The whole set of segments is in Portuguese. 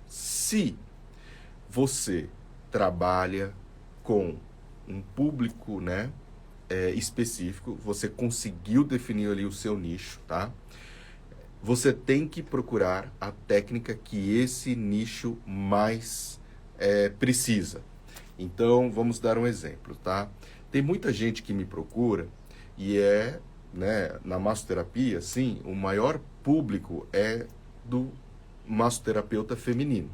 se você trabalha com um público, né, específico, você conseguiu definir ali o seu nicho, tá? Você tem que procurar a técnica que esse nicho mais precisa. Então, vamos dar um exemplo, tá? Tem muita gente que me procura e né, na massoterapia, sim, o maior público é do massoterapeuta feminino.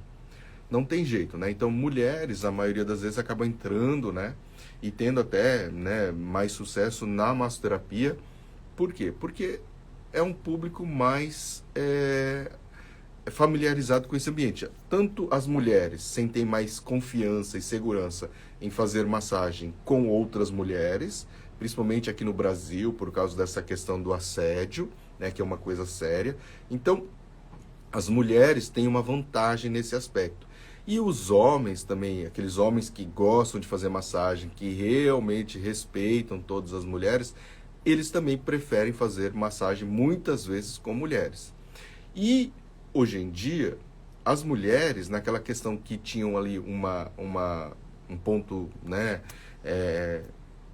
Não tem jeito, né? Então, mulheres, a maioria das vezes, acaba entrando, né? E tendo até, né, mais sucesso na massoterapia. Por quê? Porque é um público mais familiarizado com esse ambiente. Tanto as mulheres sentem mais confiança e segurança em fazer massagem com outras mulheres, principalmente aqui no Brasil, por causa dessa questão do assédio, né, que é uma coisa séria. Então, as mulheres têm uma vantagem nesse aspecto. E os homens também, aqueles homens que gostam de fazer massagem, que realmente respeitam todas as mulheres, eles também preferem fazer massagem muitas vezes com mulheres. E hoje em dia, as mulheres, naquela questão que tinham ali um ponto, né,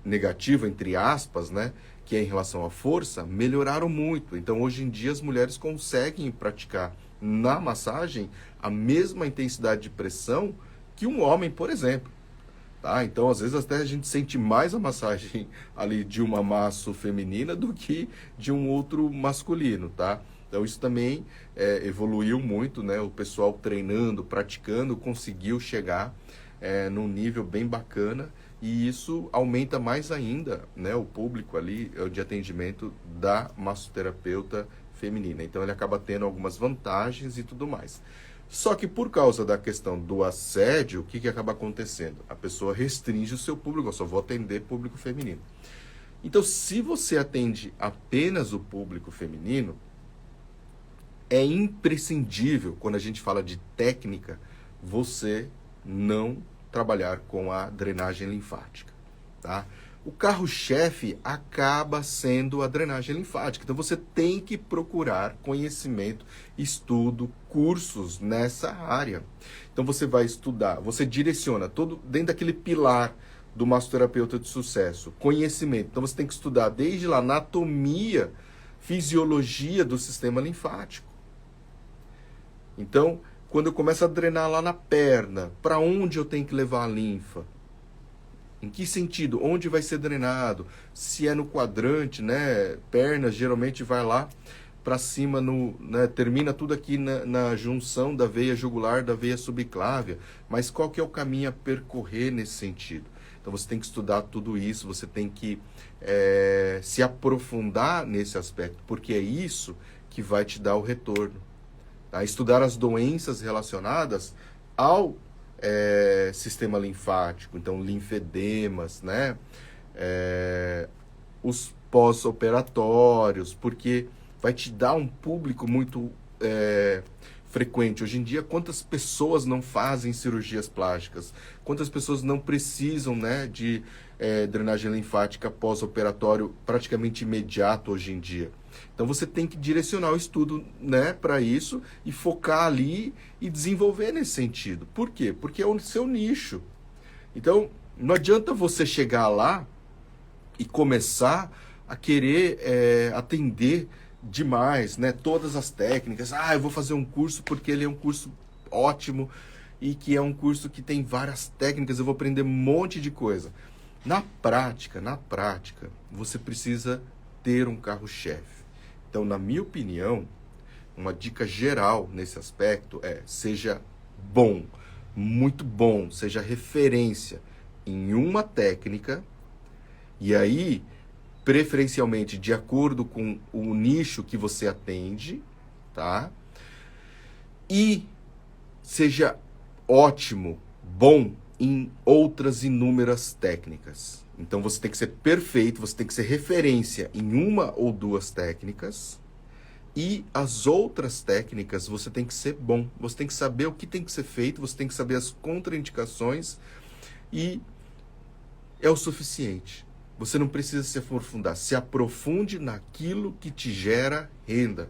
negativo, entre aspas, né, que é em relação à força, melhoraram muito. Então, hoje em dia, as mulheres conseguem praticar na massagem a mesma intensidade de pressão que um homem, por exemplo. Tá? Então, às vezes, até a gente sente mais a massagem ali de uma masso feminina do que de um outro masculino, tá? Então, isso também evoluiu muito, né? O pessoal treinando, praticando, conseguiu chegar num nível bem bacana e isso aumenta mais ainda, né, o público ali de atendimento da massoterapeuta feminina. Então, ele acaba tendo algumas vantagens e tudo mais. Só que por causa da questão do assédio, o que acaba acontecendo? A pessoa restringe o seu público, eu só vou atender público feminino. Então, se você atende apenas o público feminino, é imprescindível, quando a gente fala de técnica, você não trabalhar com a drenagem linfática, tá? O carro-chefe acaba sendo a drenagem linfática. Então, você tem que procurar conhecimento, estudo, cursos nessa área. Então, você vai estudar, você direciona todo dentro daquele pilar do massoterapeuta de sucesso, conhecimento. Então, você tem que estudar desde lá anatomia, fisiologia do sistema linfático. Então, quando eu começo a drenar lá na perna, para onde eu tenho que levar a linfa? Em que sentido? Onde vai ser drenado? Se é no quadrante, né? Pernas geralmente vai lá para cima, né? Termina tudo aqui na junção da veia jugular, da veia subclávia. Mas qual que é o caminho a percorrer nesse sentido? Então você tem que estudar tudo isso, você tem que se aprofundar nesse aspecto, porque é isso que vai te dar o retorno. Tá? Estudar as doenças relacionadas ao sistema linfático, então linfedemas, né? Os pós-operatórios, porque vai te dar um público muito frequente. Hoje em dia, quantas pessoas não fazem cirurgias plásticas? Quantas pessoas não precisam, né, de drenagem linfática pós-operatório praticamente imediato hoje em dia? Então você tem que direcionar o estudo, né, para isso e focar ali e desenvolver nesse sentido. Por quê? Porque é o seu nicho. Então não adianta você chegar lá e começar a querer atender demais, né, todas as técnicas. Ah, eu vou fazer um curso porque ele é um curso ótimo e que é um curso que tem várias técnicas, eu vou aprender um monte de coisa. Na prática, você precisa ter um carro-chefe. Então, na minha opinião, uma dica geral nesse aspecto seja bom, muito bom, seja referência em uma técnica, e aí, preferencialmente, de acordo com o nicho que você atende, tá? E seja ótimo, bom em outras inúmeras técnicas. Então você tem que ser perfeito, você tem que ser referência em uma ou duas técnicas, e as outras técnicas você tem que ser bom, você tem que saber o que tem que ser feito, você tem que saber as contraindicações, e é o suficiente. Você não precisa se aprofundar, se aprofunde naquilo que te gera renda.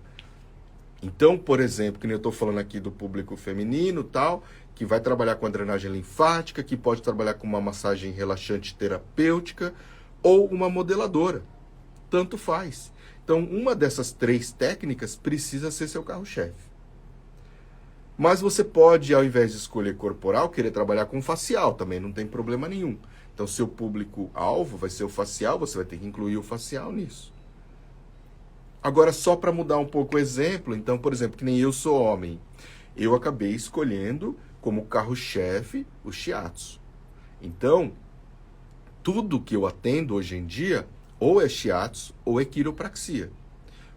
Então, por exemplo, que nem eu estou falando aqui do público feminino tal, que vai trabalhar com a drenagem linfática, que pode trabalhar com uma massagem relaxante terapêutica ou uma modeladora. Tanto faz. Então, uma dessas 3 técnicas precisa ser seu carro-chefe. Mas você pode, ao invés de escolher corporal, querer trabalhar com facial, também não tem problema nenhum. Então, seu público-alvo vai ser o facial, você vai ter que incluir o facial nisso. Agora, só para mudar um pouco o exemplo, então, por exemplo, que nem eu sou homem, eu acabei escolhendo como carro-chefe o shiatsu. Então, tudo que eu atendo hoje em dia, ou é shiatsu, ou é quiropraxia,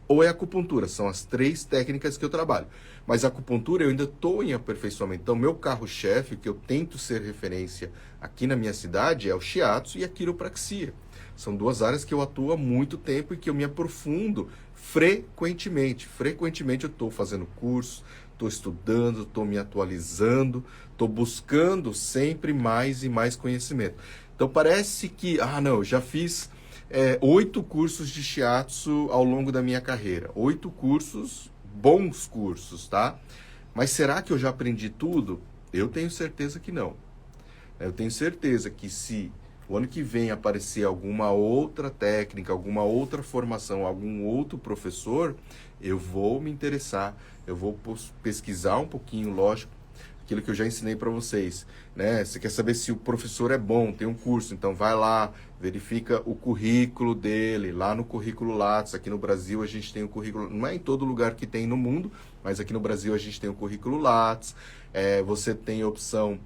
ou é acupuntura. São as 3 técnicas que eu trabalho. Mas a acupuntura eu ainda estou em aperfeiçoamento. Então, meu carro-chefe, que eu tento ser referência aqui na minha cidade, é o shiatsu e a quiropraxia. São 2 áreas que eu atuo há muito tempo e que eu me aprofundo frequentemente. Frequentemente eu estou fazendo curso, estou estudando, estou me atualizando, estou buscando sempre mais e mais conhecimento. Então parece que, não, eu já fiz 8 cursos de shiatsu ao longo da minha carreira. 8 cursos, bons cursos, tá? Mas será que eu já aprendi tudo? Eu tenho certeza que não. Eu tenho certeza que se o ano que vem aparecer alguma outra técnica, alguma outra formação, algum outro professor, eu vou me interessar, eu vou pesquisar um pouquinho, lógico, aquilo que eu já ensinei para vocês, né? Você quer saber se o professor é bom, tem um curso, então vai lá, verifica o currículo dele, lá no currículo Lattes. Aqui no Brasil a gente tem o currículo, não é em todo lugar que tem no mundo, mas aqui no Brasil a gente tem o currículo Lattes. Você tem a opção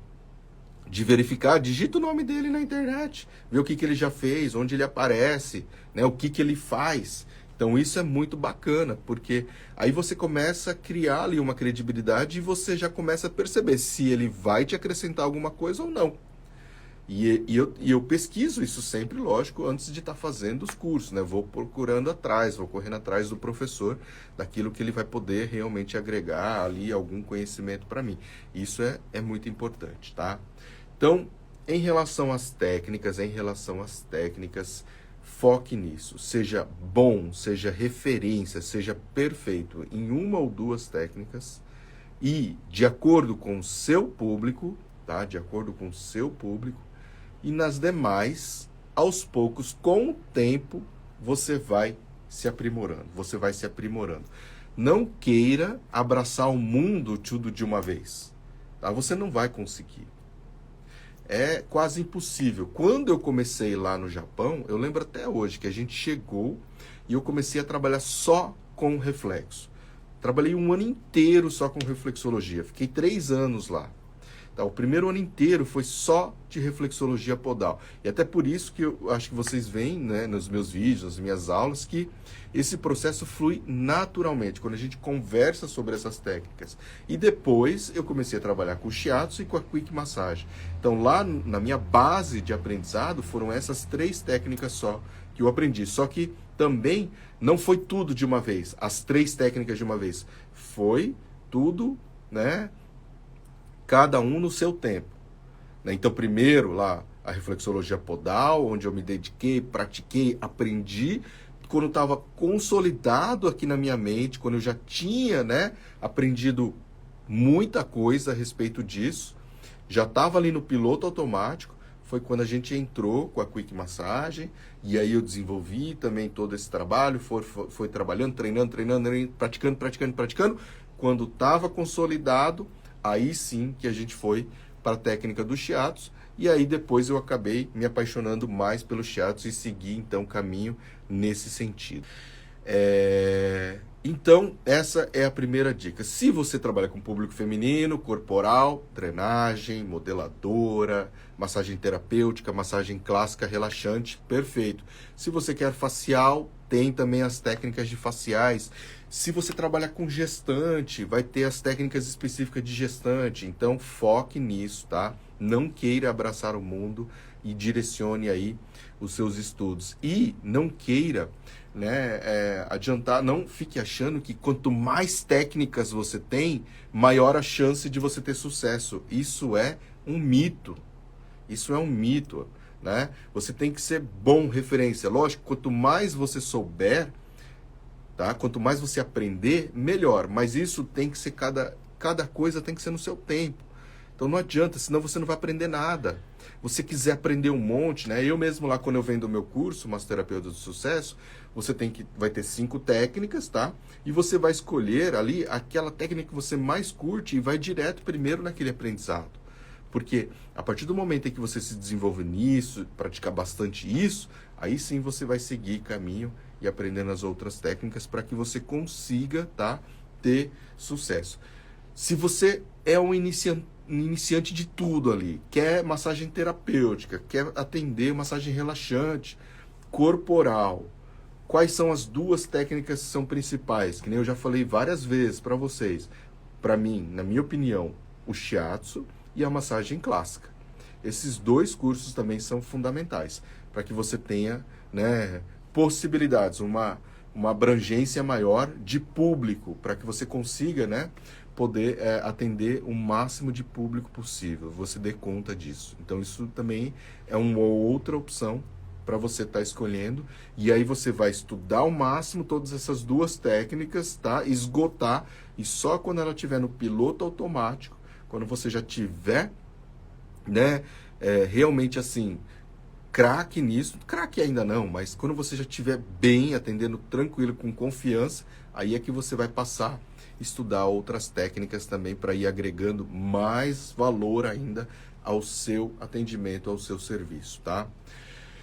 de verificar, digita o nome dele na internet, ver o que ele já fez, onde ele aparece, né, o que ele faz. Então isso é muito bacana, porque aí você começa a criar ali uma credibilidade e você já começa a perceber se ele vai te acrescentar alguma coisa ou não. E eu pesquiso isso sempre, lógico, antes de estar fazendo os cursos, né? Vou procurando atrás, vou correndo atrás do professor, daquilo que ele vai poder realmente agregar ali algum conhecimento para mim. Isso é muito importante, tá? Então, em relação às técnicas, foque nisso. Seja bom, seja referência, seja perfeito em uma ou 2 técnicas e de acordo com o seu público, tá? De acordo com o seu público. E nas demais, aos poucos, com o tempo, você vai se aprimorando. Não queira abraçar o mundo tudo de uma vez, tá? Você não vai conseguir. É quase impossível. Quando eu comecei lá no Japão, eu lembro até hoje que a gente chegou e eu comecei a trabalhar só com reflexo. Trabalhei um ano inteiro só com reflexologia. Fiquei 3 anos lá. Tá, o primeiro ano inteiro foi só de reflexologia podal. E até por isso que eu acho que vocês veem, né, nos meus vídeos, nas minhas aulas, que esse processo flui naturalmente, quando a gente conversa sobre essas técnicas. E depois eu comecei a trabalhar com o shiatsu e com a quick massage. Então lá na minha base de aprendizado foram essas 3 técnicas só que eu aprendi. Só que também não foi tudo de uma vez, as 3 técnicas de uma vez. Foi tudo, né? Cada um no seu tempo. Então, primeiro lá, a reflexologia podal, onde eu me dediquei, pratiquei, aprendi. Quando estava consolidado aqui na minha mente, quando eu já tinha, né, aprendido muita coisa a respeito disso, já estava ali no piloto automático, foi quando a gente entrou com a Quick Massagem, e aí eu desenvolvi também todo esse trabalho, foi trabalhando, treinando, praticando. Quando estava consolidado, aí sim que a gente foi para a técnica do shiatsu, e aí depois eu acabei me apaixonando mais pelo shiatsu e segui então o caminho nesse sentido. Então, essa é a primeira dica. Se você trabalha com público feminino, corporal, drenagem, modeladora, massagem terapêutica, massagem clássica, relaxante, perfeito. Se você quer facial, tem também as técnicas de faciais. Se você trabalha com gestante, vai ter as técnicas específicas de gestante. Então, foque nisso, tá? Não queira abraçar o mundo e direcione aí os seus estudos. E não queira, né, adiantar, não fique achando que quanto mais técnicas você tem, maior a chance de você ter sucesso. Isso é um mito. Isso é um mito, né? Você tem que ser bom referência. Lógico, quanto mais você souber, tá? Quanto mais você aprender, melhor. Mas isso tem que ser, cada coisa tem que ser no seu tempo. Então não adianta, senão você não vai aprender nada. Você quiser aprender um monte, né? Eu mesmo lá, quando eu vendo o meu curso, Massoterapeuta do Sucesso, você vai ter 5 técnicas, tá? E você vai escolher ali aquela técnica que você mais curte e vai direto primeiro naquele aprendizado. Porque a partir do momento em que você se desenvolve nisso, praticar bastante isso, aí sim você vai seguir caminho e aprendendo as outras técnicas para que você consiga, tá, ter sucesso. Se você é um iniciante de tudo ali, quer massagem terapêutica, quer atender massagem relaxante, corporal, quais são as 2 técnicas que são principais? Que nem eu já falei várias vezes para vocês. Para mim, na minha opinião, o shiatsu e a massagem clássica. Esses 2 cursos também são fundamentais para que você tenha, né, possibilidades, uma abrangência maior de público, para que você consiga, né, poder atender o máximo de público possível, você dê conta disso. Então isso também é uma outra opção para você estar escolhendo, e aí você vai estudar ao máximo todas essas 2 técnicas, tá? Esgotar, e só quando ela estiver no piloto automático, quando você já tiver, né, realmente assim, craque nisso, craque ainda não, mas quando você já estiver bem, atendendo tranquilo, com confiança, aí é que você vai passar a estudar outras técnicas também para ir agregando mais valor ainda ao seu atendimento, ao seu serviço, tá?